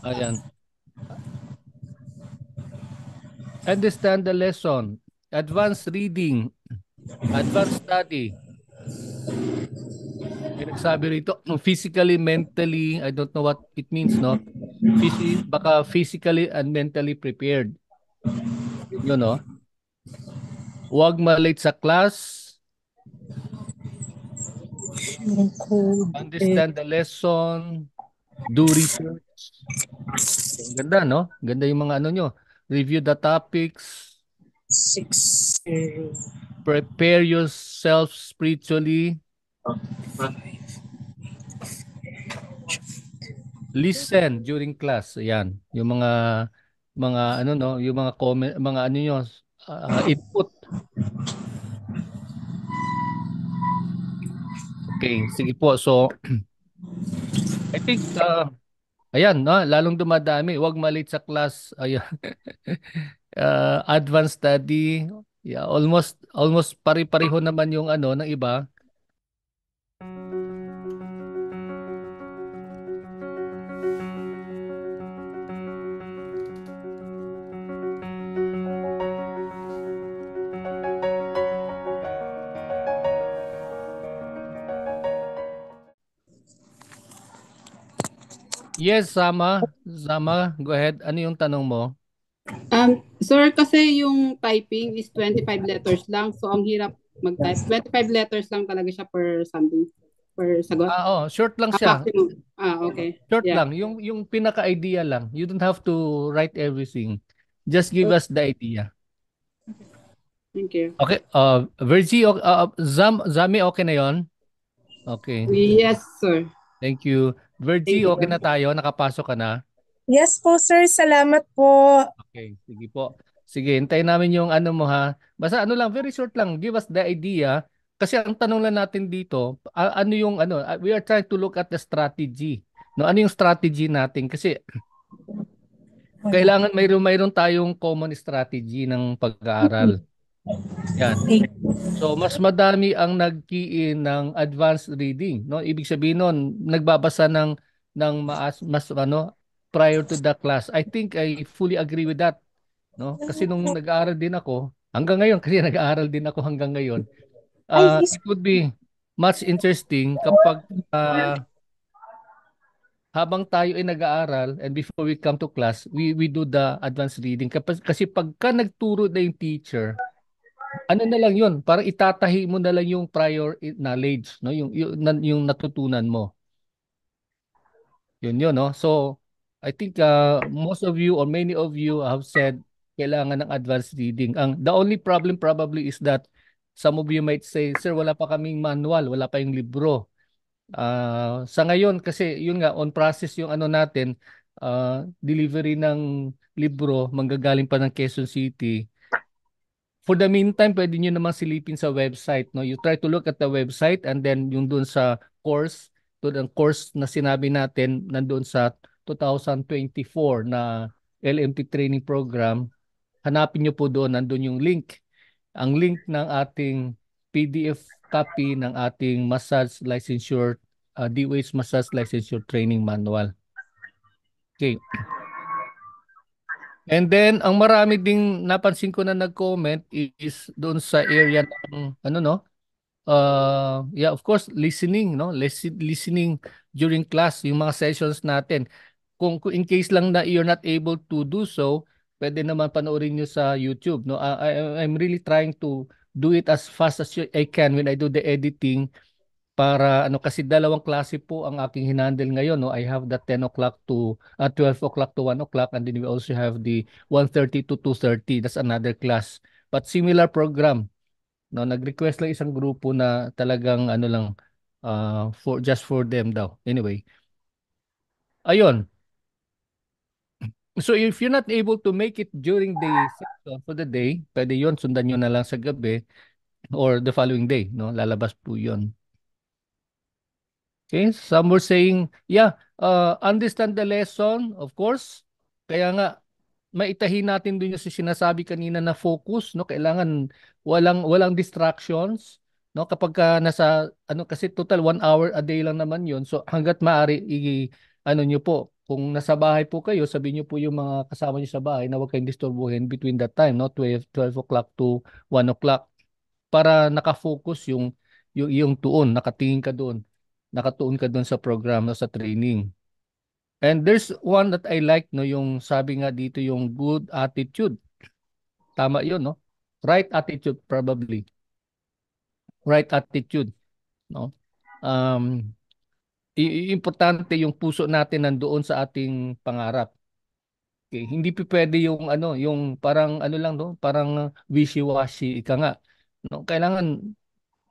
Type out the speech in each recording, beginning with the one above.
Ayan. Understand the lesson. Advanced reading. Advanced study. May nagsabi rito, physically, mentally, I don't know what it means, no? Baka physically and mentally prepared. Yun, no? Huwag malate sa class. Yung code is Understand the lesson. Do research. Ang ganda, no? Ganda yung mga ano nyo. Review the topics. 6:05. Prepare yourself spiritually. Listen during class. Ayan. Yung mga ano no, yung mga comment, mga ano nyo, input. Okay, sige po. So, I think ayan, no, lalong dumadami. Huwag malate sa class. Ayan. Advanced study. Yeah, almost pari-pareho naman yung ano ng iba. Yes, Sama, go ahead. Ano yung tanong mo? Sir, kasi yung typing is 25 letters lang. So, ang hirap mag-type. 25 letters lang talaga siya per something. Per sagot. Oh, short lang siya. Maximum. Okay. Short Yeah. lang. Yung pinaka-idea lang. You don't have to write everything. Just give us the idea. Thank you. Okay, Virgie, Zami, okay na yon? Okay, Yes, sir. thank you. Thank Virgie, you. okay na tayo? Nakapasok ka na? Yes po, sir. Salamat po. Okay, sige po. Sige, hintayin namin yung ano mo ha. Basta ano lang, very short lang. Give us the idea. Kasi ang tanong lang natin dito, ano yung ano, we are trying to look at the strategy. No, ano yung strategy natin? Kasi kailangan mayroon tayong common strategy ng pag-aaral. Yan. So mas madami ang nag-key in ng advanced reading, no? Ibig sabihin nun, nagbabasa ng mas ano prior to the class. I think I fully agree with that, no? Kasi nung nag-aaral din ako, hanggang ngayon kasi nag-aaral din ako hanggang ngayon, Ay, it would be much interesting kapag habang tayo ay nag-aaral and before we come to class, we do the advanced reading. Kasi pagka nagturo na yung teacher, ano na lang yun, parang itatahi mo na lang yung prior knowledge, no? Yung natutunan mo. Yun, no? So, I think most of you or many of you have said kailangan ng advanced reading. The only problem probably is that some of you might say, Sir, wala pa kaming manual, wala pa yung libro. Sa ngayon, kasi yun nga, on process yung ano natin, delivery ng libro, manggagaling pa ng Quezon City. For the meantime, pwede nyo namang silipin sa website, no? You try to look at the website and then yung dun sa course, doon ang course na sinabi natin nandoon sa 2024 na LMT training program, hanapin nyo po doon, nandun yung link. Ang link ng ating PDF copy ng ating massage licensure, DOH massage licensure training manual. Okay. And then, ang marami ding napansin ko na nag-comment is doon sa area ng, ano no? Yeah, of course, listening, no? Listening during class, yung mga sessions natin. Kung in case lang na you're not able to do so, pwede naman panoorin nyo sa YouTube, no? I'm really trying to do it as fast as I can when I do the editing para ano kasi dalawang klase po ang aking hinandle ngayon, no. I have the 10 o'clock to 12 o'clock to 1 o'clock, and then we also have the 1:30 to 2:30. That's another class, but similar program, no. Nag-request lang isang grupo na talagang ano lang, for just for them daw. Anyway, ayun. So if you're not able to make it during the session for the day, pwede yon, sundan nyo na lang sa gabi or the following day, no. Lalabas po yon. Okay, some were saying, yeah, understand the lesson, of course. Kaya nga, maitahin natin dun yung sinasabi kanina na focus, no? Kailangan walang distractions, no? Kapag ka nasa ano kasi total 1 hour a day lang naman 'yon. So hangga't maaari ano niyo po, kung nasa bahay po kayo, sabihin niyo po yung mga kasama niyo sa bahay na huwag kayong disturbuhin between that time, no? 12 o'clock to 1 o'clock para nakafocus yung tuon, nakatingin ka doon, nakatuon ka doon sa program, no, sa training. And there's one that I like, no, yung sabi nga dito yung good attitude. Tama yun, no? Right attitude probably. Right attitude, no? Um, Importante yung puso natin nandoon sa ating pangarap. Okay, hindi pa pwede yung ano, yung parang ano lang, no, parang wishy-washy ika nga. No, kailangan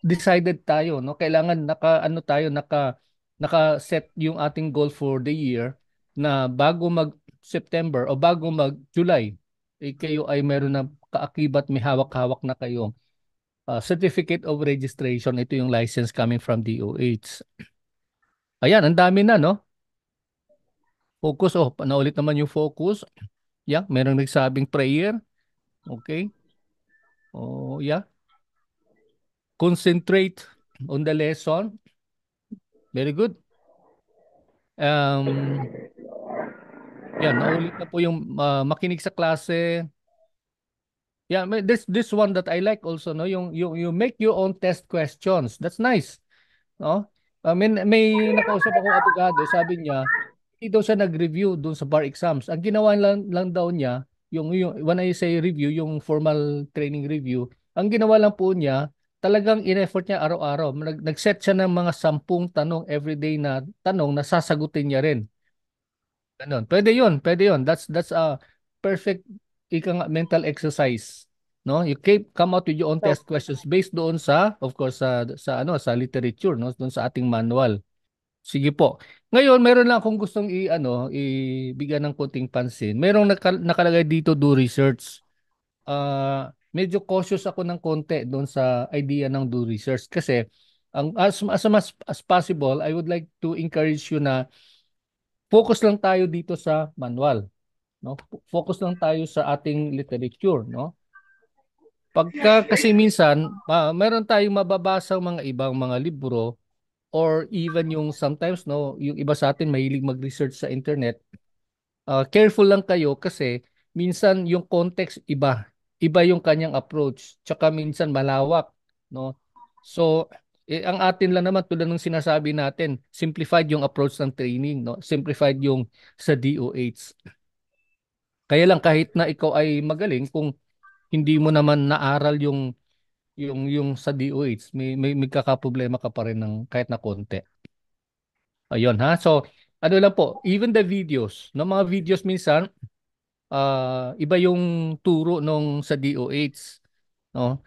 decided tayo, no? Kailangan naka-set yung ating goal for the year na bago mag-September o bago mag-July, kayo ay meron na kaakibat, may hawak-hawak na kayo certificate of registration. Ito yung license coming from DOH. Ayan, ang dami na, no? Focus, oh, naulit naman yung focus. Yeah, merong nagsabing prayer. Okay. Oh, yeah. Concentrate on the lesson. Very good. Um, Yan, naulit na po yung makinig sa klase. Yeah, this one that I like also, no, yung you make your own test questions. That's nice, no? May nakausap akong abogado, sabi niya, hindi daw siya nag-review doon sa bar exams. Ang ginawa lang daw niya, yung when I say review, yung formal training review, ang ginawa lang po niya, talagang in-effort niya araw-araw. Nag-set siya ng mga 10 tanong everyday na tanong na sasagutin niya rin. Ganun. Pwede 'yun. That's a perfect ika nga mental exercise. No? You come out with your own test questions based doon sa of course sa ano sa literature, no? Doon sa ating manual. Sige po. Ngayon, meron lang akong gustong ibigyan ng konting pansin. Merong nakalagay dito do research. Medyo cautious ako ng konti doon sa idea ng do research kasi as possible, I would like to encourage you na focus lang tayo dito sa manual, no? Focus lang tayo sa ating literature, no? Pagka kasi minsan, meron tayong mababasang mga ibang mga libro or even yung sometimes, no, yung iba sa atin mahilig mag-research sa internet. Careful lang kayo kasi minsan yung context iba. Iba yung kanyang approach. Tsaka minsan malawak, no? So, ang atin lang naman tulad ng sinasabi natin, simplified yung approach ng training, no? Simplified yung sa DOH. Kaya lang kahit na ikaw ay magaling, kung hindi mo naman naaral yung sa DOH, may kakaproblema ka pa rin ng kahit na konti. Ayun ha. So, ano lang po, even the videos, no, mga videos minsan iba yung turo nung sa DOH, no?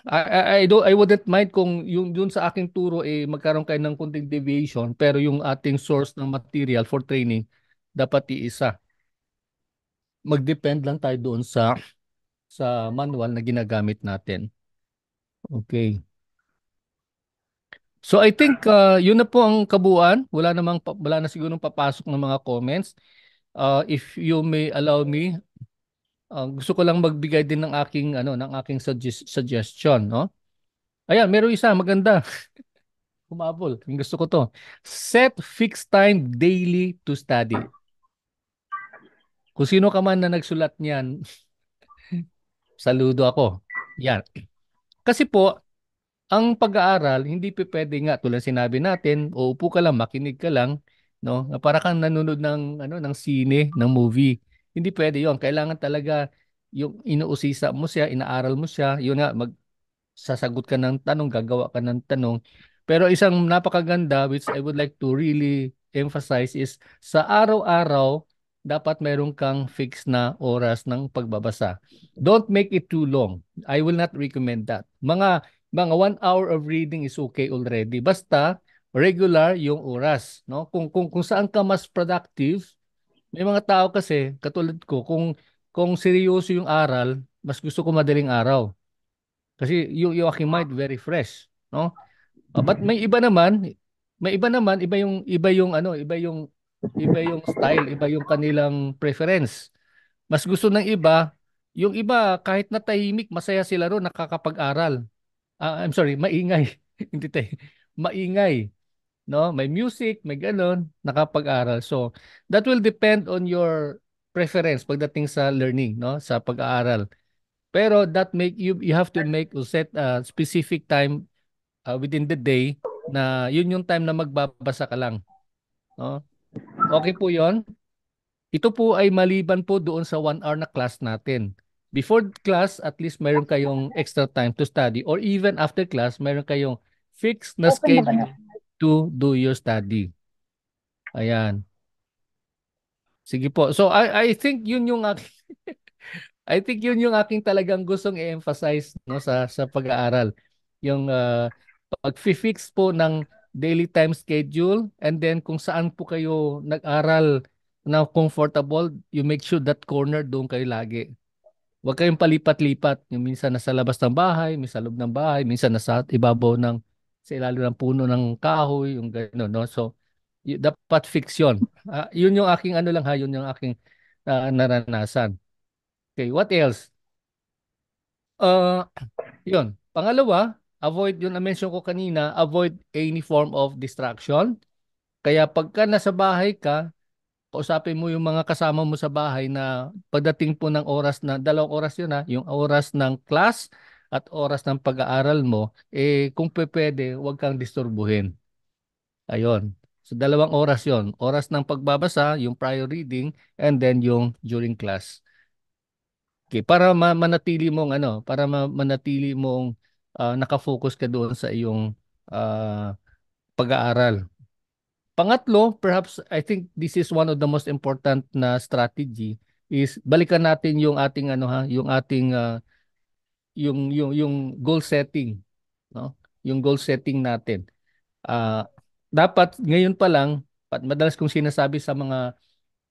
I wouldn't mind kung yung dun sa aking turo magkaroon kayo ng konting deviation pero yung ating source ng material for training dapat iisa. Mag-depend lang tayo doon sa manual na ginagamit natin. Okay. So I think yun na po ang kabuuan. Wala na siguro papasok ng mga comments. If you may allow me, gusto ko lang magbigay din ng aking suggestion, no? Ayan, meron isa maganda. Humabol. Yung gusto ko to. Set fixed time daily to study. Kung sino ka man na nagsulat niyan, saludo ako. Yan. Kasi po, ang pag-aaral, hindi pa pwede nga tulad sinabi natin, uupo ka lang, makinig ka lang, no? Para kang nanonood ng sine, ng movie. Hindi pwede 'yon. Kailangan talaga yung inuusisa mo siya, inaaral mo siya, yun nga sasagot ka ng tanong, gagawa ka ng tanong. Pero isang napakaganda which I would like to really emphasize is sa araw-araw dapat meron kang fixed na oras ng pagbabasa. Don't make it too long. I will not recommend that. Mga 1 hour of reading is okay already. Basta regular yung oras, no? Kung saan ka mas productive, may mga tao kasi katulad ko, kung seryoso yung aral, mas gusto ko madaling araw. Kasi yung aking mind very fresh, no? But may iba naman, iba yung style, iba yung kanilang preference. Mas gusto ng iba, yung iba kahit na tahimik, masaya sila ron nakakapag-aral. I'm sorry, maingay. Hindi maingay. no? May music, may ganun, nakapag-aral. So, that will depend on your preference pagdating sa learning, no? Sa pag-aaral. Pero that make you have to make or set a specific time within the day na yun yung time na magbabasa ka lang, no? Okay po 'yon. Ito po ay maliban po doon sa 1 hour na class natin. Before class, at least mayroon kayong extra time to study or even after class, mayroon kayong fixed na Open na ba na? schedule to do your study. Ayan. Sige po. So I think yun yung I think yun yung aking talagang gustong i-emphasize, no, sa pag-aaral. Yung pag-fix po ng daily time schedule, and then kung saan po kayo nag-aral na comfortable, you make sure that corner doon kayo lagi. Huwag kayong palipat-lipat. Yung minsan nasa labas ng bahay, minsan sa loob ng bahay, minsan nasa ibabaw ng sa ilalim ng puno ng kahoy, yung gano'n, no? So, dapat fix yun. Yun yung aking ano lang ha, yun yung aking naranasan. Okay, what else? Uh, yun. Pangalawa, avoid yung na-mention ko kanina, avoid any form of distraction. Kaya pagka nasa bahay ka, kausapin mo yung mga kasama mo sa bahay na pagdating po ng oras na, 2 oras yun ha, yung oras ng class at oras ng pag-aaral mo, kung pwede, huwag kang disturbuhin. Ayun. So 2 oras yon. Oras ng pagbabasa, yung prior reading, and then yung during class. Okay, para manatili mong para manatili mong nakafocus ka doon sa iyong pag-aaral. Pangatlo, perhaps I think this is one of the most important na strategy is balikan natin yung ating yung ating yung goal setting, no? Yung goal setting natin. Ah, dapat ngayon pa lang, madalas kong sinasabi sa mga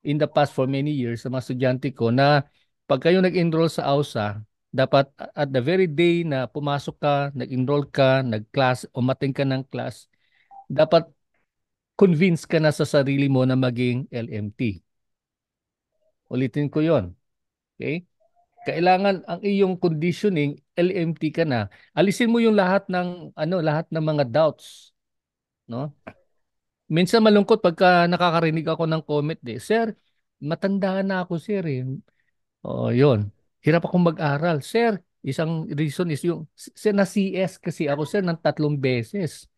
in the past for many years sa mga estudyante ko na pag kayo nag-enroll sa AUSA, dapat at the very day na pumasok ka, nag-enroll ka, nag-class, umating ka ng class, dapat convince ka na sa sarili mo na maging LMT. Ulitin ko yon. Okay? Kailangan ang iyong conditioning, LMT ka na. Alisin mo yung lahat ng mga doubts, no? Minsan malungkot pagka nakakarinig ako ng comment Sir, matanda na ako, sir eh. Oo, yun. Hirap akong mag-aral. Sir, isang reason is yung, sir, na CS kasi ako, sir, ng 3 beses.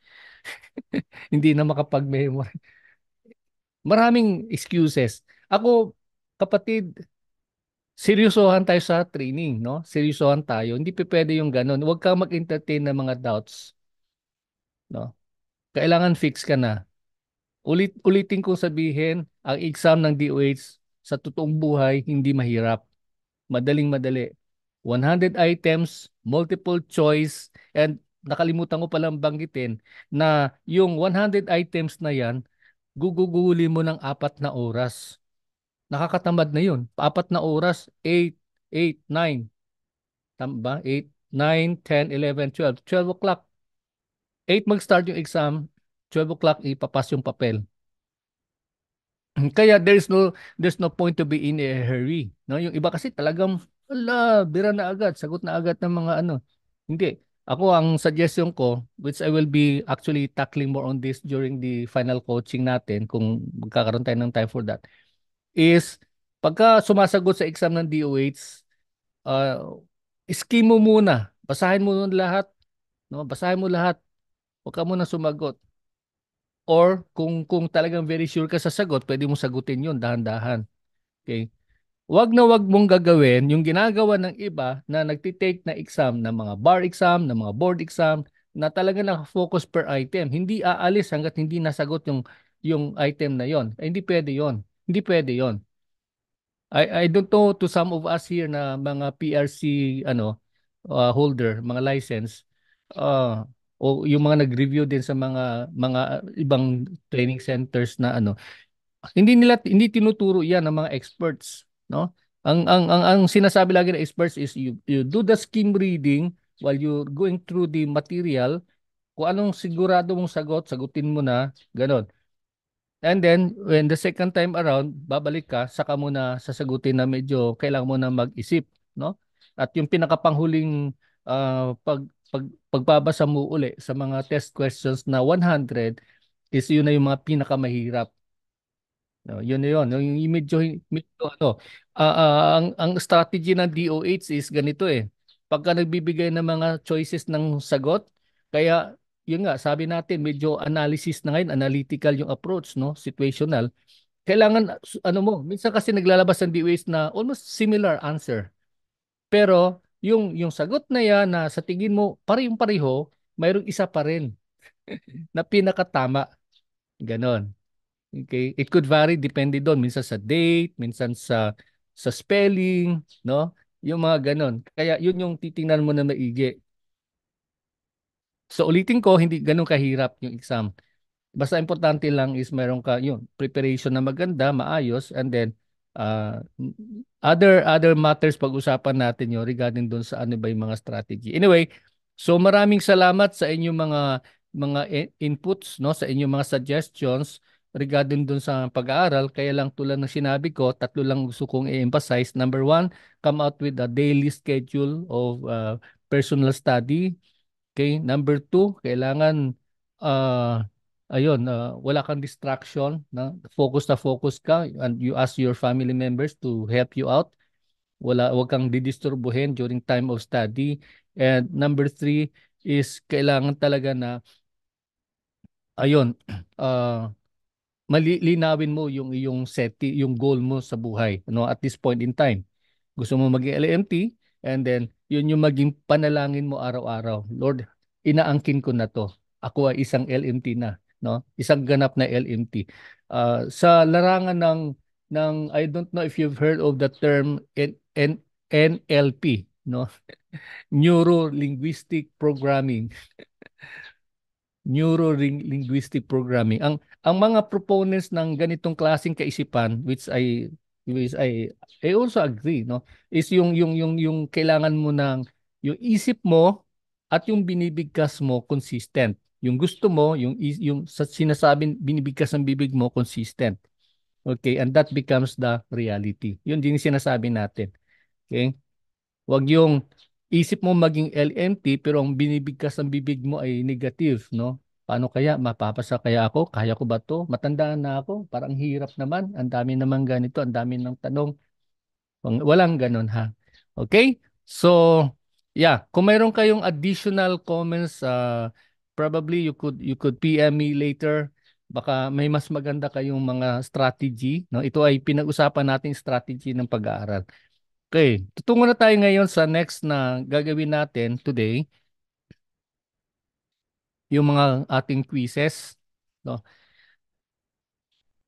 Hindi na makapag-memory. Maraming excuses. Ako, kapatid, seryosohan tayo sa training, no? Seryosohan tayo. Hindi pa pwede yung ganun. Huwag kang mag-entertain ng mga doubts, no? Kailangan fix ka na. Ulitin kong sabihin, ang exam ng DOH sa totoong buhay, hindi mahirap. Madaling-madali. 100 items, multiple choice, and nakalimutan ko palang banggitin na yung 100 items na yan, guguguli mo ng 4 na oras. Nakakatamad na yun. 4 na oras, 8, 9. Tama ba? 8, 9, 10, 11, 12. 12 o'clock. 8 mag-start yung exam, 12 o'clock ipapas yung papel. Kaya there's no point to be in a hurry, no? Yung iba kasi talagang bira na agad, sagot na agad ng mga ano. Hindi. Ako ang suggestion ko, which I will be actually tackling more on this during the final coaching natin kung magkakaroon tayo ng time for that, is pagka sumasagot sa exam ng DOH, uh, skim mo muna. Basahin mo lahat, no? Basahin mo lahat. Huwag ka muna sumagot. Or kung talagang very sure ka sa sagot, pwede mo sagutin 'yon dahan-dahan. Okay? Wag mong gagawin yung ginagawa ng iba na nagtitake na exam, ng mga bar exam, ng mga board exam, na talaga naka-focus per item. Hindi aalis hangga't hindi nasagot yung item na 'yon. Hindi pwede 'yon. Hindi pwede 'yon. I don't know to some of us here na mga PRC holder, mga license, o yung mga nag-review din sa mga ibang training centers na hindi tinuturo 'yan ng mga experts, no? Ang sinasabi lagi ng experts is you do the skim reading while you're going through the material. Kung anong sigurado mong sagot, sagutin mo na, ganon. And then when the second time around, babalik ka, saka mo na sasagutin na medyo kailangan mo na mag-isip, no? At yung pinakapanghuling pagbabasa mo uli sa mga test questions na 100, is yun na yung mga pinakamahirap. No, yun na yun. Yung medyo ano, ang strategy ng DOH is ganito eh. Pagka nagbibigay ng mga choices ng sagot, kaya yun nga, sabi natin medyo analysis na ngayon, analytical yung approach, no? Situational. Kailangan ano mo, minsan kasi naglalabas ng DOH na almost similar answer. Pero yung sagot na yan na sa tingin mo parehong-pareho, mayroong isa pa rin na pinakatama. Ganon. Okay? It could vary depende doon minsan sa date, minsan sa spelling, no? Yung mga ganon. Kaya yun yung titingnan mo na maigi. So ulitin ko, hindi ganun kahirap yung exam. Basta importante lang is meron ka yun, preparation na maganda, maayos, and then uh, other matters pag-usapan natin yun regarding doon sa ano ba yung mga strategy. Anyway, so maraming salamat sa inyong mga inputs, no, sa inyong mga suggestions regarding doon sa pag-aaral. Kaya lang tulad ng sinabi ko, tatlo lang gusto kong i-emphasize. Number one, come out with a daily schedule of personal study. Okay, number two, kailangan wala kang distraction, na focus ka and you ask your family members to help you out. Wag kang didisturbuhin during time of study. And number three is kailangan talaga na ayun, uh, linawin mo yung yung goal mo sa buhay, no, at this point in time. Gusto mo maging LMT and then yun yung maging panalangin mo araw-araw. Lord, inaangkin ko na to. Ako ay isang LMT na, no? Isang ganap na LMT. Sa larangan ng I don't know if you've heard of the term NLP, no? Neuro Linguistic Programming. Neuro-linguistic programming. Ang mga proponents ng ganitong klaseng kaisipan which I also agree, no, is yung kailangan mo ng yung isip mo at yung binibigkas mo consistent. Yung gusto mo, yung sa sinasabing binibigkas ng bibig mo consistent. Okay, and that becomes the reality. Yun din yung sinasabi natin. Okay? Wag yung isip mo maging LMT pero ang binibigkas ng bibig mo ay negative, no? Paano kaya? Mapapasa kaya ako? Kaya ko ba to? Matandaan na ako? Parang hirap naman. Ang dami naman ganito. Ang dami ng tanong. Walang ganun, ha? Okay? So, yeah. Kung mayroon kayong additional comments, probably you could PM me later. Baka may mas maganda kayong mga strategy, no? Ito ay pinag-usapan natin strategy ng pag-aaral. Okay, tutungo na tayo ngayon sa next na gagawin natin today, yung mga ating quizzes. No?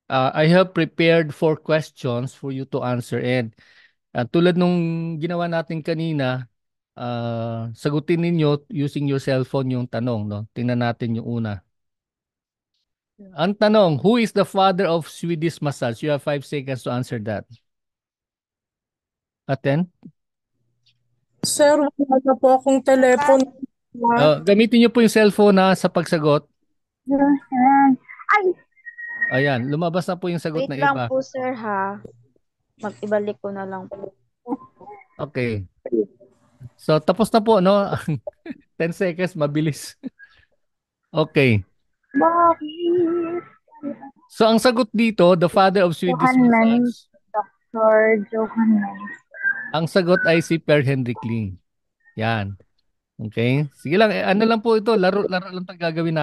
I have prepared 4 questions for you to answer and tulad nung ginawa natin kanina, sagutin ninyo using your cellphone yung tanong. No? Tingnan natin yung una. Ang tanong, who is the father of Swedish massage? You have 5 seconds to answer that. Aten? Sir, wala na po akong telepono. Gamitin niyo po yung cellphone na sa pagsagot. Ay, Ayan, lumabas na po yung sagot wait ng lang iba. po sir ha. Mag-ibalik ko na lang po. Okay. So, tapos na po, no? 10 seconds, mabilis. Okay. Bakit? So, ang sagot dito, the father of Swedish Johan massage, Dr. Johan Menz. ang sagot ay si Per Henrik Ling. Yan. Okay? Sige lang, ano lang po ito, laro-laro lang 'tong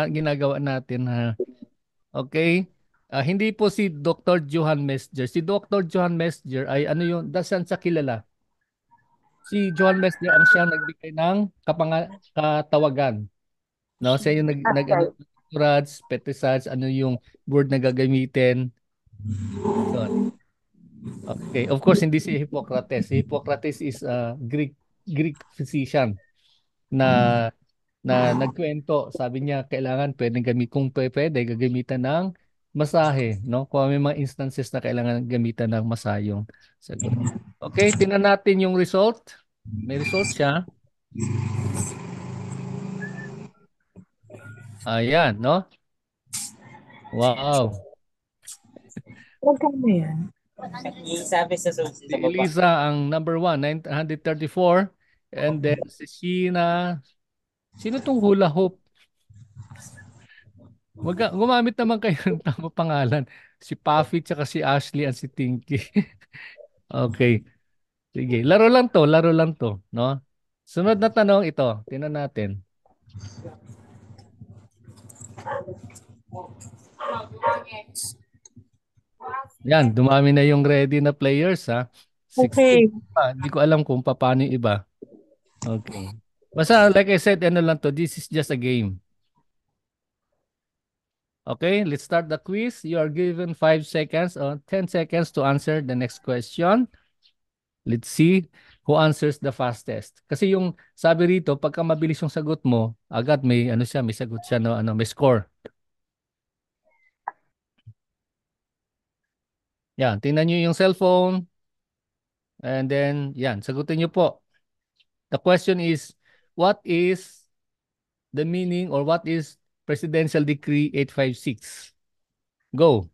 ginagawa natin, ha. Okay? Hindi po si Dr. Johan Mesger. Si Dr. Johan Mesger ay ano yung, saan sa kilala? Si Johan Mesger ang siyang nagbigay ng katawagan. No, siya yung Okay. rats, pesticides, ano yung word na gagamitin. Yun. Okay, of course hindi si Hippocrates. Si Hippocrates is a Greek physician na nagkwento. Sabi niya kailangan kung pwede gagamitan ng masahe, no? Kung may mga instances na kailangan gamitan ng masayong sagot. Okay, tingnan natin yung result. May result siya. Ayan, no? Wow. Huwag ka na yan. Si Eliza ang number 1, 934. And then si Sheena. Sino tong hula hoop? Gumamit naman kayo ng tamang pangalan. Si Puffy tsaka si Ashley at si Tinky. Okay. Sige. Laro lang to. Laro lang to. No? Sunod na tanong ito. Tingnan natin. Yan. Dumami na yung ready na players ha. 16 Okay. pa. Hindi ko alam kung paano yung iba. Okay. Basta like I said, ano lang to. This is just a game. Okay, let's start the quiz. You are given 5 seconds or 10 seconds to answer the next question. Let's see who answers the fastest. Kasi yung sabi rito, pagka mabilis yung sagot mo, agad may ano siya, may sagot siya no, ano, may score. Yan, tingnan niyo yung cellphone and then yan, sagutin niyo po. The question is, what is the meaning or what is Presidential Decree 856? Go.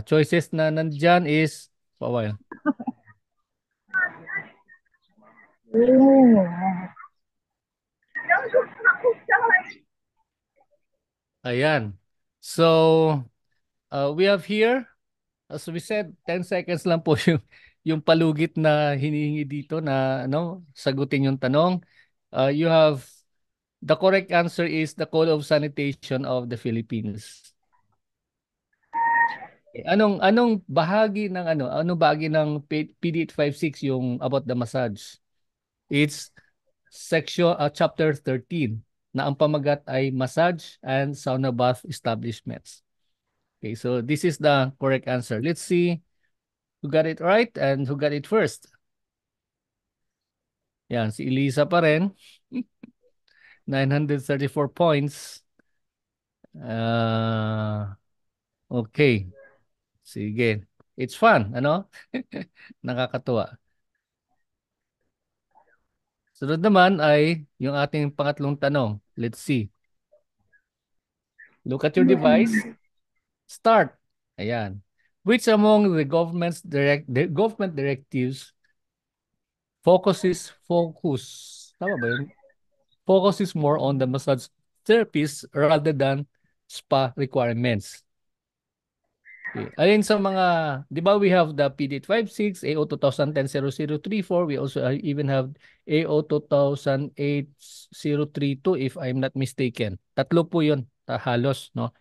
Choices na nandyan is, well, ayan. So, we have here, as we said, 10 seconds lang po yung palugit na hinihingi dito na ano, sagutin yung tanong. You have, the correct answer is the Code of Sanitation of the Philippines. Anong bahagi ng anong bahagi ng PD856 yung about the massage? It's section chapter 13 na ang pamagat ay massage and sauna bath establishments. Okay, so this is the correct answer. Let's see who got it right and who got it first. Yan, si Elisa pa rin. 934 points. Okay. Sige. It's fun, ano? Nakakatuwa. Sunod naman ay yung ating pangatlong tanong. Let's see. Look at your device. Start. Ayan. Which among the government directives tama ba yun? Focuses more on the massage therapist rather than spa requirements. Okay. Alin sa mga, di ba we have the PD856, AO 2010-0034, we also even have AO 2008-032 if I'm not mistaken. Tatlo po yun, halos, no?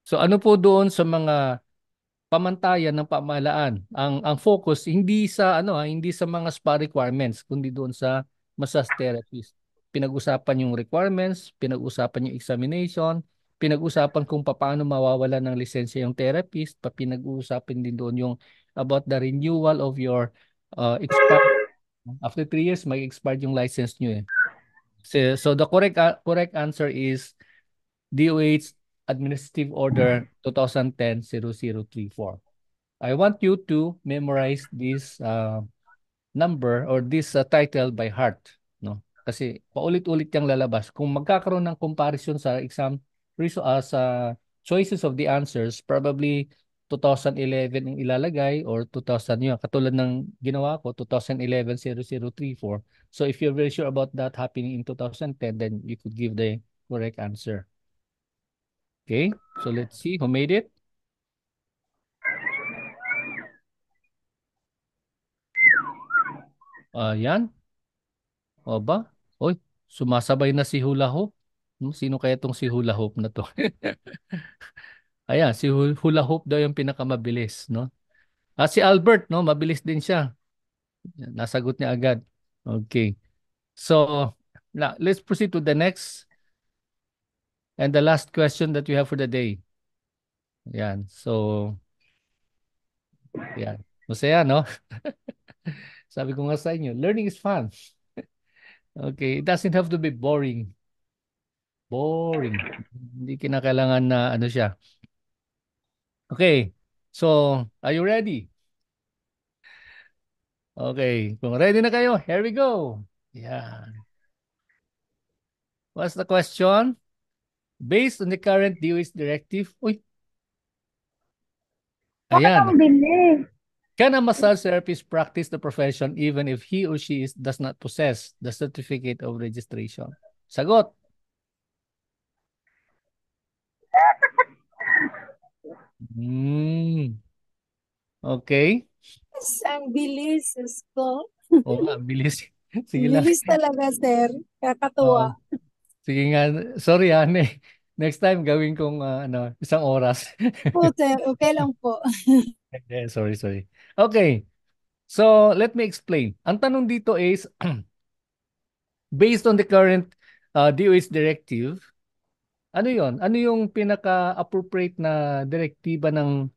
So ano po doon sa mga pamantayan ng pamahalaan? Ang focus hindi sa hindi sa mga spa requirements kundi doon sa massage therapist. Pinag-usapan yung requirements, pinag-usapan yung examination, pinag-usapan kung paano mawawalan ng lisensya yung therapist, pinag-usapan din doon yung about the renewal of your expired after 3 years may expired yung license nyo eh. So the correct answer is DOH Administrative Order 2010-0034. I want you to memorize this number or this title by heart, no? Kasi paulit-ulit yang lalabas. Kung magkakaroon ng comparison sa exam sa choices of the answers, probably 2011 ang ilalagay or 2000 yun. Katulad ng ginawa ko, 2011-0034. So if you're very sure about that happening in 2010, then you could give the correct answer. Okay, so let's see who made it. Yan. O ba? Oy, sumasabay na si Hula Hoop. Sino kaya tong si Hula Hoop na to? Ayan, si Hula Hoop daw yung pinakamabilis, no? Si Albert, no? Mabilis din siya. Nasagot niya agad. Okay. So, let's proceed to the next and the last question that we have for the day. Yan. So, yan. Masaya, no? Sabi ko nga sa inyo, learning is fun. Okay, it doesn't have to be boring. Boring. Hindi kinakailangan na ano siya. Okay. So, are you ready? Okay. Kung ready na kayo, here we go. Yeah. What's the question? Based on the current DOH directive, ayan. Can a massage therapist practice the profession even if he or she does not possess the certificate of registration? Sagot. Hmm. Okay. Ang bilis, Diyos ko. Oo nga, bilis. Sige lang. Bilis talaga, sir. Oo. Kakatuwa. Sige nga. Sorry, Ane. Next time, gawin kong isang oras. Po, sir. Okay lang po. Sorry, sorry. Okay. So, let me explain. Ang tanong dito is, based on the current DOH directive, ano yon? Ano yung pinaka-appropriate na direktiba ng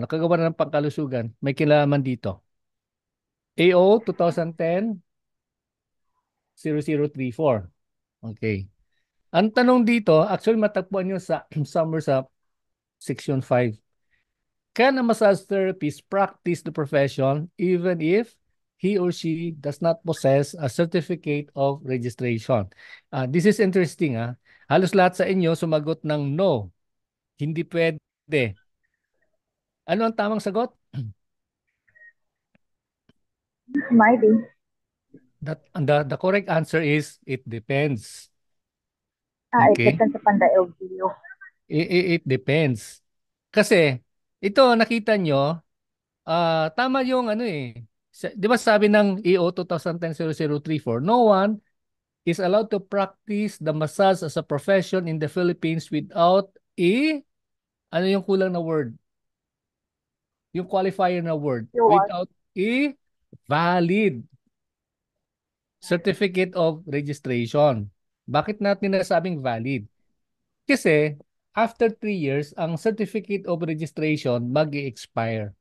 kagawaran ng pangkalusugan? May kinalaman dito. AO 2010-0034. Okay. Ang tanong dito, actually matagpuan nyo sa somewhere sa section 5. Can a massage therapist practice the profession even if he or she does not possess a certificate of registration? This is interesting. Halos lahat sa inyo sumagot ng no. Hindi pwede. Ano ang tamang sagot? Maybe. The correct answer is it depends. It Okay? depends upon the LGU. It depends. Kasi ito nakita nyo, tama yung ano eh. Di ba sabi ng EO 2010-0034, no one is allowed to practice the massage as a profession in the Philippines without ano yung kulang na word? Yung qualifier na word. You want? Without a valid certificate of registration. Bakit natin nasabing valid? Kasi after 3 years, ang certificate of registration mag-expire.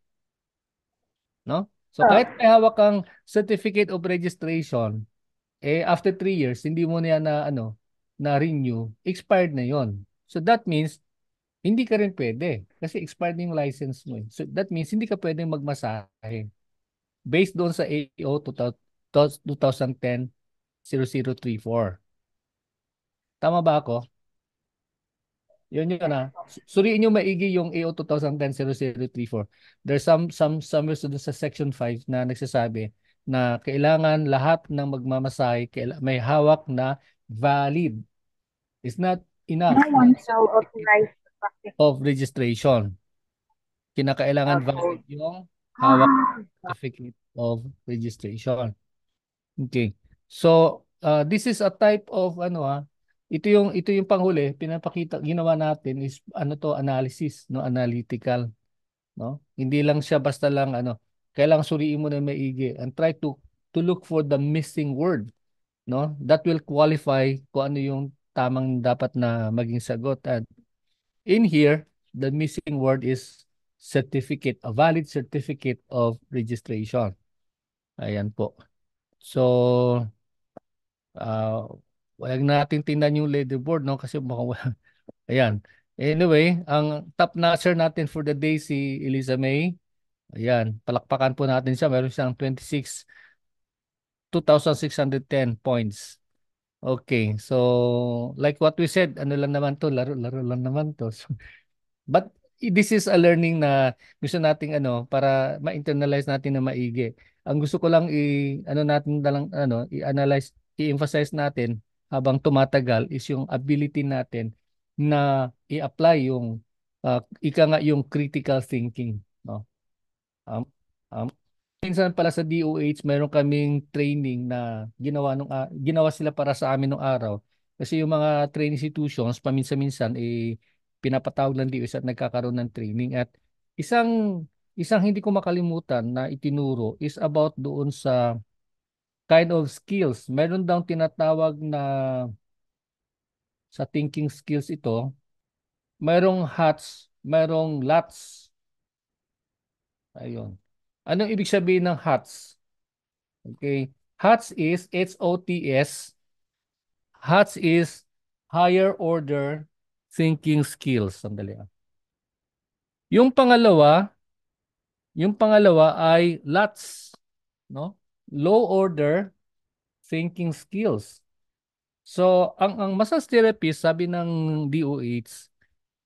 No? So Oh, kahit may hawak kang certificate of registration, after 3 years, hindi mo na yan na renew, expired na yon. So that means hindi ka rin pwede kasi expired na yung license mo. So that means hindi ka pwedeng magmasahe based doon sa AO 2010-0034. Tama ba ako? Yun na. Suriin nyo maigi yung AO 2010-0034. There's some doon sa section 5 na nagsasabi na kailangan lahat ng magmamasahe may hawak na valid. It's not no enough na one shall certificate authorize the practice of registration. Kinakailangan of valid code. yung hawak certificate of registration. Okay. So, this is a type of ito yung panghuli, pinapakita ginawa natin is analysis, no, analytical, no? Hindi lang siya basta lang kailangan suriin mo na maigi and try to look for the missing word, no? That will qualify kung ano yung tamang dapat na maging sagot. And in here, the missing word is certificate, a valid certificate of registration. Ayan po. So, Uh, wag natin tingnan yung leaderboard, no? Kasi mukhang ayan. Anyway, ang top notcher natin for the day si Eliza May. Ayan, palakpakan po natin siya. Meron siyang 2,610 points. Okay, so like what we said, ano lang naman to, laro-laro lang naman to. So, but this is a learning na gusto nating para ma-internalize natin na maigi. Ang gusto ko lang natin na lang i-analyze, i-emphasize natin habang tumatagal is yung ability natin na i-apply yung ika nga yung critical thinking, no? Um, um, Minsan pala sa DOH, mayroon kaming training na ginawa sila para sa amin nung araw. Kasi yung mga training institutions, paminsan-minsan, pinapatawag ng DOH at nagkakaroon ng training. At isang, isang hindi ko makalimutan na itinuro is about doon sa kind of skills. Meron daw tinatawag na sa thinking skills ito, mayroong HATS, mayroong LATS. Ayun. Anong ibig sabihin ng HATS? Okay. HOTS is HOTS. HOTS is higher order thinking skills. Sandali. Yung pangalawa, yung pangalawa ay LOTS, no? Low order thinking skills. So, ang massage therapist, sabi ng DOH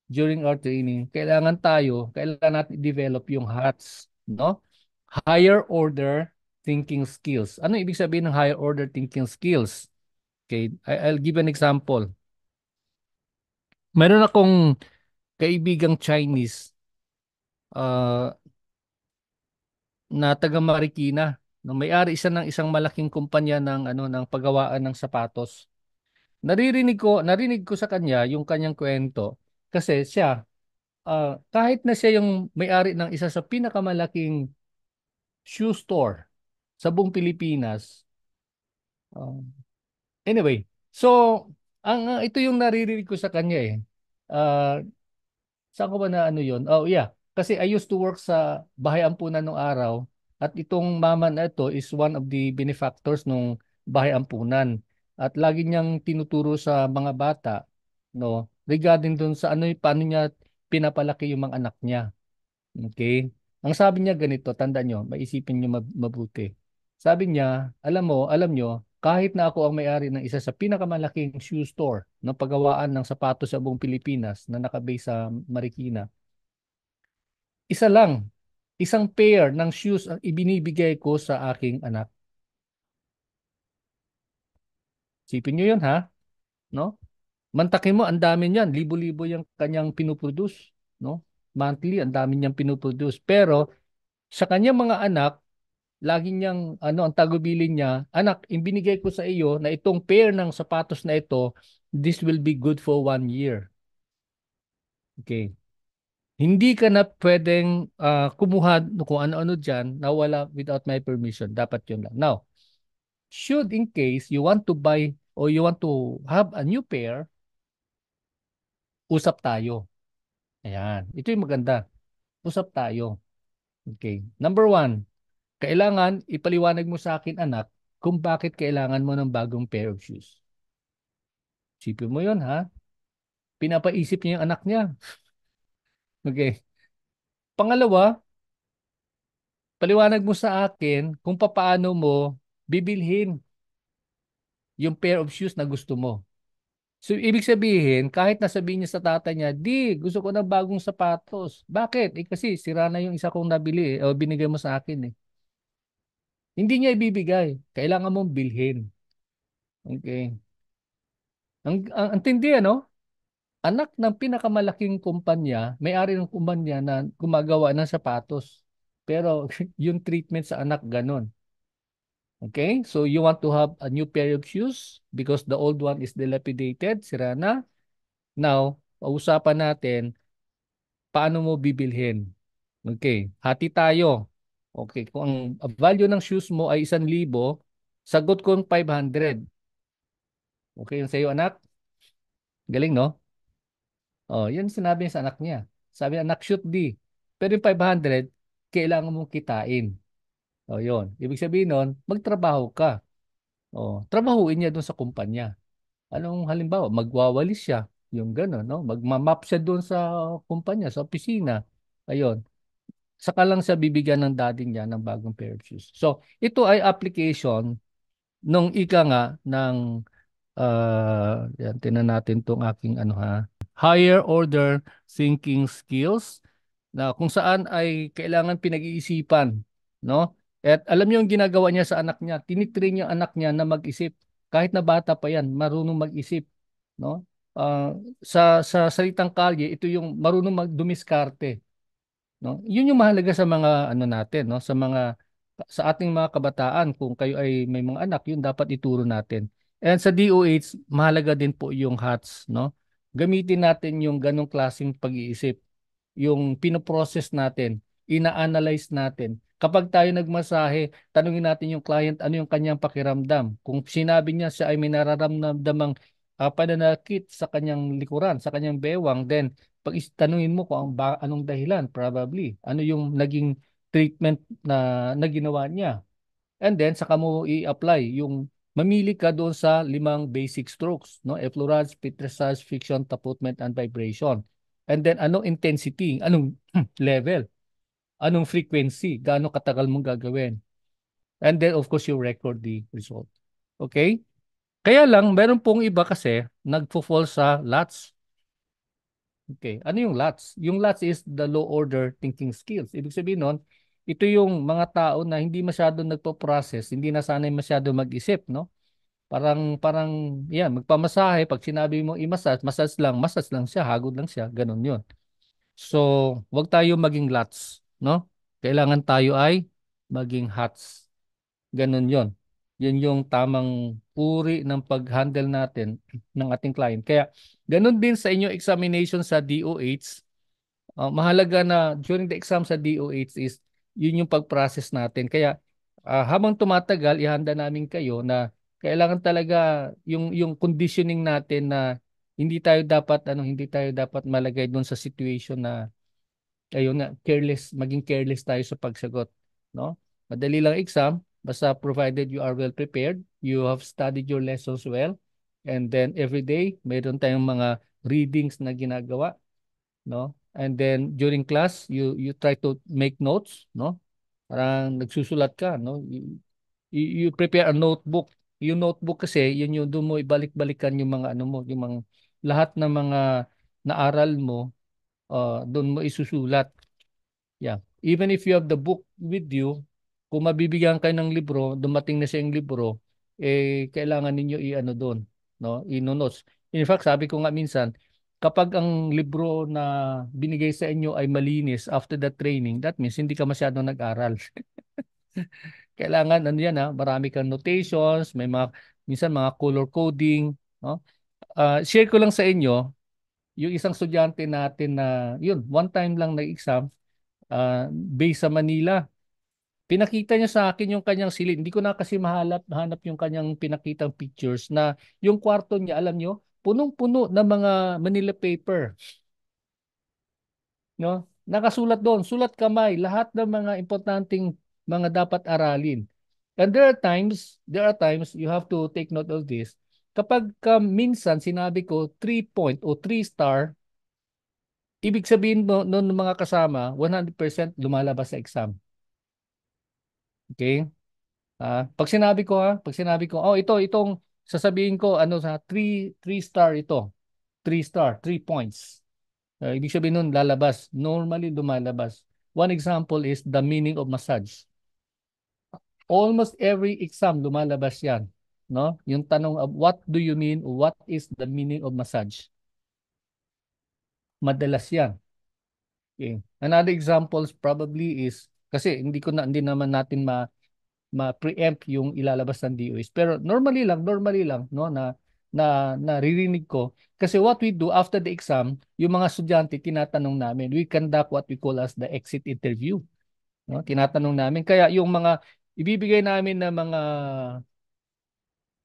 during our training, kailangan natin i-develop yung HOTS, no? Higher order thinking skills. Ano ibig sabihin ng higher order thinking skills? Okay, I'll give an example. Meron akong kaibigang Chinese. ah, na taga Marikina. No, may-ari siya ng isang malaking kumpanya ng ano ng paggawaan ng sapatos. Narinig ko sa kanya yung kanyang kwento kasi siya kahit na siya yung may-ari ng isa sa pinakamalaking shoe store sa buong Pilipinas. ah, anyway, so ito yung naririnig ko sa kanya eh. Ah, Saan ko ba na ano yun? Oh, yeah. Kasi I used to work sa Bahay Ampunan nung araw at itong mama na ito is one of the benefactors nung Bahay Ampunan. At lagi niyang tinuturo sa mga bata, no, regarding dun sa ano, paano niya pinapalaki yung mga anak niya. Okay? Ang sabi niya ganito, tandaan niyo, maisipin niyo mabuti. Sabi niya, alam niyo, kahit na ako ang may-ari ng isa sa pinakamalaking shoe store ng paggawaan ng sapatos sa buong Pilipinas na nakabase sa Marikina, isa lang, isang pair ng shoes ang ibinibigay ko sa aking anak. Sipin niyo yun ha, no? Mantakin mo, ang dami niyan, libo-libo yung kanyang pinuproduce, no? Monthly, ang dami niyang pinuproduce. Pero sa kanyang mga anak, lagi niyang ang tagubilin niya, anak, ibinigay ko sa iyo na itong pair ng sapatos na ito, this will be good for 1 year. Okay. Hindi ka na pwedeng kumuha kung ano-ano dyan na wala without my permission. Dapat yun lang. Now, should in case you want to buy or you want to have a new pair, usap tayo. Ayan. Ito yung maganda. Usap tayo. Okay. Number one, kailangan ipaliwanag mo sa akin, anak, kung bakit kailangan mo ng bagong pair of shoes. Sipin mo yun, ha? Pinapaisip niya yung anak niya. Okay. Pangalawa, paliwanag mo sa akin kung paano mo bibilhin yung pair of shoes na gusto mo. So, ibig sabihin, kahit nasabihin niya sa tatay niya, di, gusto ko ng bagong sapatos. Bakit? Kasi sira na yung isa kong nabili o binigay mo sa akin eh. Hindi niya ibibigay. Kailangan mong bilhin. Okay. Ang tindi, ano? Anak ng pinakamalaking kumpanya, may-ari ng kumpanya na gumagawa ng sapatos. Pero yung treatment sa anak ganun. Okay? So you want to have a new pair of shoes because the old one is dilapidated, sira na. Now, usapan natin paano mo bibilhin. Okay, hati tayo. Okay, kung ang value ng shoes mo ay 1,000, sagot ko 500. Okay, yun sa iyo anak? Galing, no? Oh, yun sinabi niya sa anak niya. Sabi niya, anak, shoot di. Pero yung 500, kailangan mong kitain. Oh, yun. Ibig sabihin nun, magtrabaho ka. Oh, trabahuin niya doon sa kumpanya. Anong halimbawa, magwawalis siya. Yung gano'n, no? Magmamap siya doon sa kumpanya, sa opisina. Ayun. Saka lang siya bibigyan ng daddy niya ng bagong pair of shoes. So, ito ay application nung ika nga ng yan, tinan natin tong aking ano ha. Higher order thinking skills na kung saan ay kailangan pinag-iisipan, no? At alam niyo yung ginagawa niya sa anak niya, tinitrain yung anak niya na mag-isip. Kahit na bata pa yan, marunong mag-isip, no? Ah, sa salitang kalye, ito yung marunong magdumiskarte, no? Yun yung mahalaga sa mga ano natin, no? Sa ating mga kabataan, kung kayo ay may mga anak, yun dapat ituro natin. And sa DOH, mahalaga din po yung HATS, no? Gamitin natin yung ganong klaseng pag-iisip, yung pinoprocess natin, ina-analyze natin. Kapag tayo nagmasahe, tanungin natin yung client ano yung kanyang pakiramdam. Kung sinabi niya siya ay may nararamdamang pananakit sa kanyang likuran, sa kanyang bewang, then tanungin mo kung anong dahilan, probably. Ano yung naging treatment na ginawa niya. And then, saka mo i-apply yung mamili ka doon sa 5 basic strokes, no? Effleurage, petrissage, friction, taputment, and vibration. And then, anong intensity? Anong level? Anong frequency? Gaano katagal mong gagawin? And then, of course, you record the result. Okay? Kaya lang, meron pong iba kasi nagfo-fall sa LATS. Okay. Ano yung LATS? Yung LATS is the low order thinking skills. Ibig sabihin nun, ito yung mga tao na hindi masyado nagpo-process, hindi nasanay masyado mag-isip, no? Parang yan, magpamasahe, pag sinabi mo i-massage, massage lang siya, hagod lang siya, ganun yun. So, wag tayo maging lots, no? Kailangan tayo ay maging hots. Ganun yon. Yun yung tamang uri ng pag-handle natin ng ating client. Kaya, ganun din sa inyong examination sa DOH. Mahalaga na during the exam sa DOH is yun yung pag-process natin. Kaya, habang tumatagal, ihanda namin kayo na kailangan talaga yung conditioning natin na hindi tayo dapat malagay doon sa situation na ayun nga, maging careless tayo sa pagsagot, no? Madali lang exam, basta provided you are well prepared, you have studied your lessons well, and then every day, mayroon tayong mga readings na ginagawa, no? And then during class, you try to make notes, no? Parang nagsusulat ka, no? You prepare a notebook. Yung notebook kasi, yun yung doon mo ibalik-balikan yung mga ano mo, yung mga lahat ng mga naaral mo, doon mo isusulat. Yeah. Even if you have the book with you, kung mabibigyan kayo ng libro, dumating na siya yung libro, kailangan ninyo i-ano doon, no? I-notes. In fact, sabi ko nga minsan, kapag ang libro na binigay sa inyo ay malinis after the training, that means hindi ka masyadong nag-aral. Kailangan, ano yan ha, marami kang notations, minsan mga color coding, no? Share ko lang sa inyo, yung isang estudyante natin na, yun, one time lang nag-exam, based sa Manila. Pinakita niya sa akin yung kanyang silid. Hindi ko na kasi hanap yung kanyang pinakitang pictures na yung kwarto niya, alam nyo, punong-puno ng mga Manila paper. No? Nakasulat doon, sulat kamay, lahat ng mga importanteng mga dapat aralin. And there are times you have to take note of this. Kapag minsan sinabi ko 3 point o 3 star, ibig sabihin mo noon ng mga kasama, 100% lumalabas sa exam. Okay? Pag sinabi ko, oh, itong sasabihin ko, ano sa 3 star ito. 3 star, 3 points. Ibig sabihin nun, lalabas. Normally, lumalabas. One example is the meaning of massage. Almost every exam, lumalabas yan. No? Yung tanong of what do you mean, what is the meaning of massage? Madalas yan. Okay. Another examples probably is, kasi hindi naman natin ma-preempt yung ilalabas ng DOS. Pero normally lang no na naririnig ko kasi what we do after the exam, yung mga estudyante tinatanong namin, we conduct what we call as the exit interview, no? Tinatanong namin kaya yung mga ibibigay namin na mga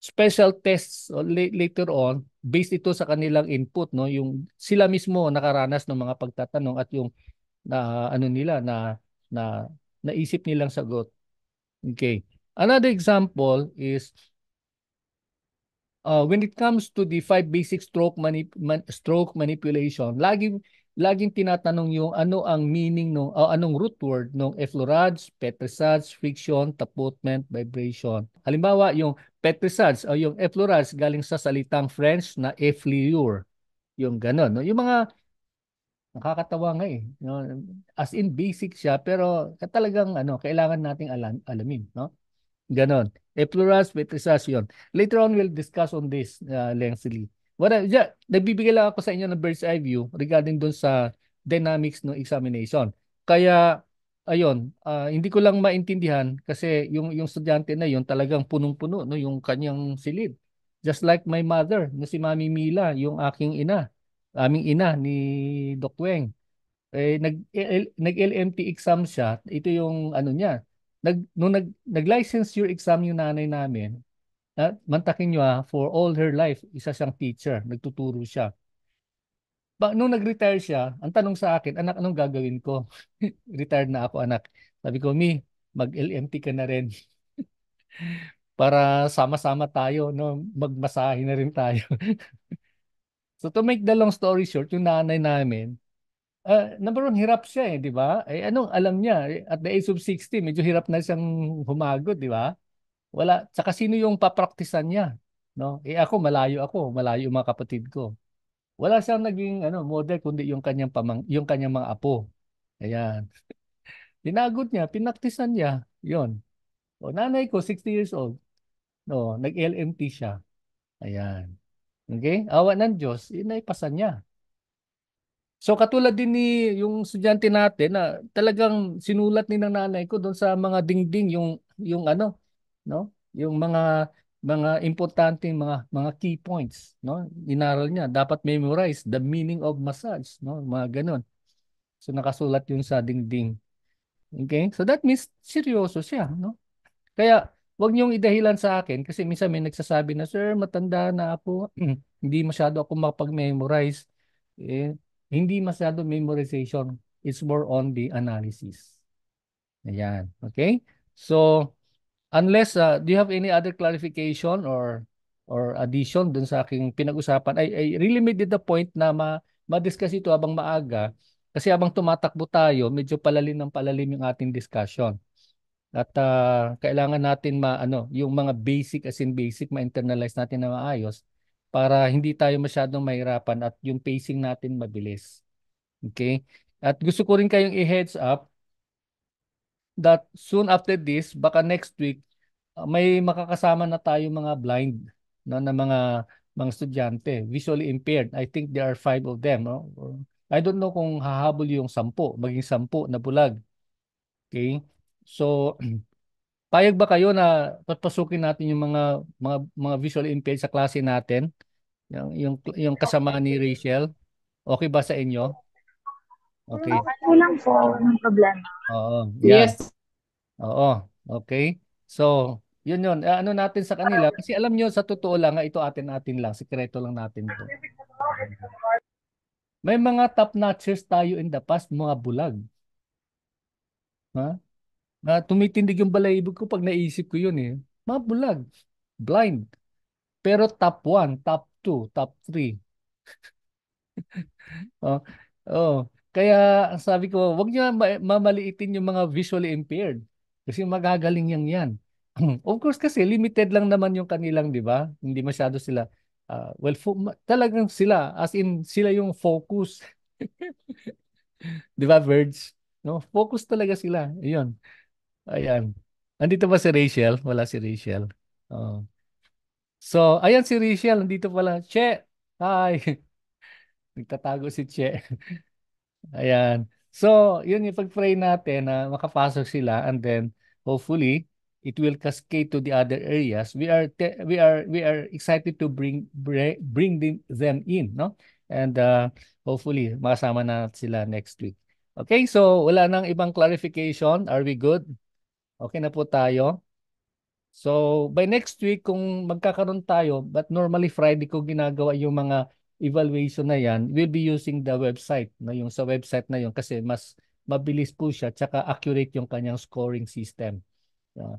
special tests later on based ito sa kanilang input, no, yung sila mismo nakaranas ng mga pagtatanong at yung na ano nila na naisip nilang sagot. Okay. Another example is when it comes to the 5 basic stroke manipulation, laging tinatanong yung ano ang meaning anong root word ng effleurage, pétrissage, friction, tapotment, vibration. Halimbawa, yung pétrissage o yung effleurage galing sa salitang French na effleure. Yung ganon, no? Yung mga nakakatawa nga eh. No? As in basic siya pero talagang kailangan nating alamin, no? Ganon. Plurals with recession. Later on, we'll discuss on this lengthily. Nagbibigay lang ako sa inyo ng bird's eye view regarding dun sa dynamics ng examination. Kaya, ayun, hindi ko lang maintindihan kasi yung estudyante na yun talagang punong-puno no, yung kanyang silid. Just like my mother, na si Mami Mila, yung aming ina ni Doc Weng. Nag-LMT exam siya. Ito yung ano niya. Nung nag-license your exam yung nanay namin, mantakin nyo for all her life, isa siyang teacher, nagtuturo siya. Nung nag-retire siya, ang tanong sa akin, anak, anong gagawin ko? Retired na ako, anak. Sabi ko, mag-LMT ka na rin para sama-sama tayo, no? Magmasahe na rin tayo. So to make the long story short, yung nanay namin, number one, hirap siya di ba? Anong alam niya? At the age of 60, medyo hirap na siyang humagod, di ba? Wala, tsaka sino yung papraktisan niya? No? Malayo yung mga kapatid ko. Wala siyang naging model kundi yung kanyang mga apo. Ayan. Dinagot niya, pinaktisan niya. 'Yon. O nanay ko 60 years old. No, nag-LMT siya. Ayan. Okay? Awa ng Diyos, inaipasa niya. So katulad din ni yung estudyante natin na talagang sinulat ni ng nanay ko doon sa mga dingding yung ano, no? Yung mga importanteng mga key points, no? Inaral niya, dapat memorize the meaning of massage, no? Mga ganun. So nakasulat yun sa dingding. Okay? So that means seryoso siya, no? Kaya wag niyong idahilan sa akin kasi minsan may nagsasabi na, "Sir, matanda na ako. Hindi masyado ako makapag-memorize." Eh, hindi masyado memorization. It's more on the analysis. Ayan. Okay? So, unless, do you have any other clarification or addition dun sa aking pinag-usapan? I really made it the point na ma-discuss ito habang maaga kasi habang tumatakbo tayo, medyo palalim ng palalim yung ating discussion. At kailangan natin yung mga basic as in basic ma-internalize natin na maayos para hindi tayo masyadong mahirapan at yung pacing natin mabilis. Okay? At gusto ko rin kayong i-heads up that soon after this, baka next week, may makakasama na tayo mga blind, no, na mga estudyante, visually impaired. I think there are 5 of them, no? I don't know kung hahabol yung 10, maging 10 na bulag. Okay? So, payag ba kayo na papasukin natin yung mga visually impaired sa klase natin? Yung kasama ni Rachel? Okay ba sa inyo? Okay. Okay lang po, walang problema. Oo, yan. Yes. Oo, okay. So, yun. Ano natin sa kanila? Kasi alam nyo, sa totoo lang, ito atin-atin lang. Sikreto lang natin to. May mga top-notchers tayo in the past, mga bulag. Ha? Tumitindig yung balaibog ko pag naisip ko yun eh. Mga bulag. Blind. Pero top 1, top 2, top 3. Oh, oh. Kaya sabi ko, wag niyo mamaliitin yung mga visually impaired. Kasi magagaling yan. Of course kasi limited lang naman yung kanilang, 'di ba? Hindi masyado sila talagang sila as in sila yung focus. 'Di ba, Verge? No, focus talaga sila. Ayun. Ayan. Andito ba si Rachel? Wala si Rachel. Oh. So, ayan si Rachel, nandito pala. Che. Hi. Nagtatago si Che. Ayan. So, yun yung pag-pray natin na makapasok sila and then hopefully it will cascade to the other areas. We are excited to bring them in, no? And hopefully makasama na sila next week. Okay, so wala nang ibang clarification. Are we good? Okay na po tayo. So, by next week, kung magkakaroon tayo, but normally Friday ko ginagawa yung mga evaluation na yan, we'll be using the website, na yung sa website na yun kasi mas mabilis po siya, tsaka accurate yung kanyang scoring system. Uh,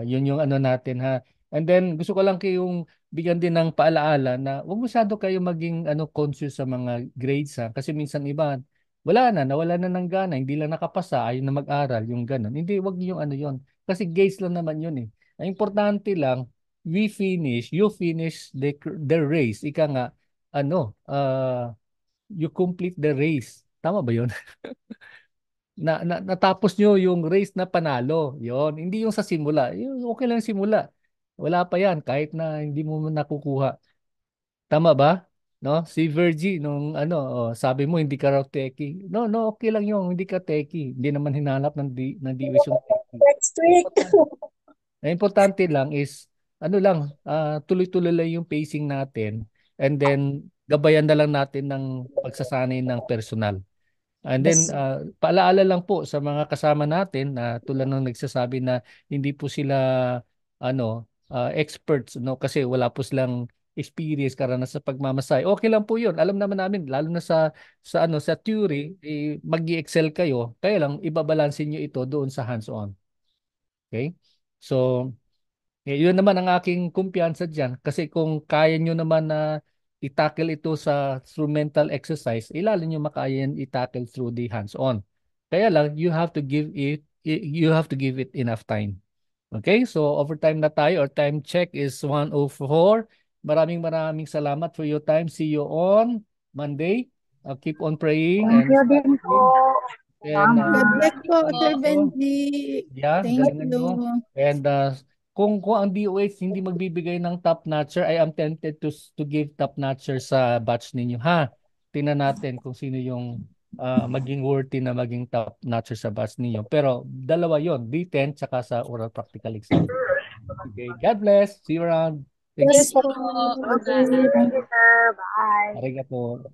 yun yung ano natin ha. And then gusto ko lang kayong bigyan din ng paalaala na huwag masyado kayo maging conscious sa mga grades ha. Kasi minsan iba, nawala na ng gana, hindi lang nakapasa, ayaw na mag-aral, yung ganun. Hindi, wag niyo yung yon. Kasi grades lang naman yun eh. Ang importante lang, you finish the race. Ika nga, you complete the race. Tama ba yun? Natapos nyo yung race na panalo. Yon, hindi yung sa simula. Yung okay lang simula. Wala pa yan kahit na hindi mo nakukuha. Tama ba? No? Si Virgie nung sabi mo hindi ka raw techie. No, no, okay lang yung hindi ka techie. Hindi naman hinanap ng division techie. Next week. Ang importante lang is tuloy-tuloy lang yung pacing natin and then gabayan na lang natin ng pagsasanay ng personal. And then, Yes. paalaala lang po sa mga kasama natin na tulad ng nagsasabi na hindi po sila experts, no, kasi wala po silang experience karanasan sa pagmamasay. Okay lang po 'yun. Alam naman namin lalo na sa theory, magi-excel kayo. Kaya lang ibabalansin niyo ito doon sa hands-on. Okay? So, yun naman ang aking kumpiyansa diyan kasi kung kaya nyo naman na i-tackle ito through mental exercise, lalo nyo makaya yan i-tackle through the hands-on. Kaya lang, you have to give it enough time. Okay? So, overtime na tayo. Our time check is 1:04. Maraming maraming salamat for your time. See you on Monday. Keep on praying Thank and you din po. and God bless po, Sir also, Benji. yeah, Thank galingan you. nyo. And kung ang DOH hindi magbibigay ng top notcher, I am tempted to give top notcher sa batch ninyo, ha? tingnan natin kung sino yung maging worthy na maging top notcher sa batch ninyo. Pero dalawa yon, written tsaka sa oral practical exam. Okay, God bless. See you around. Thank you. Yes po. Thank you, sir. Bye. Arigato.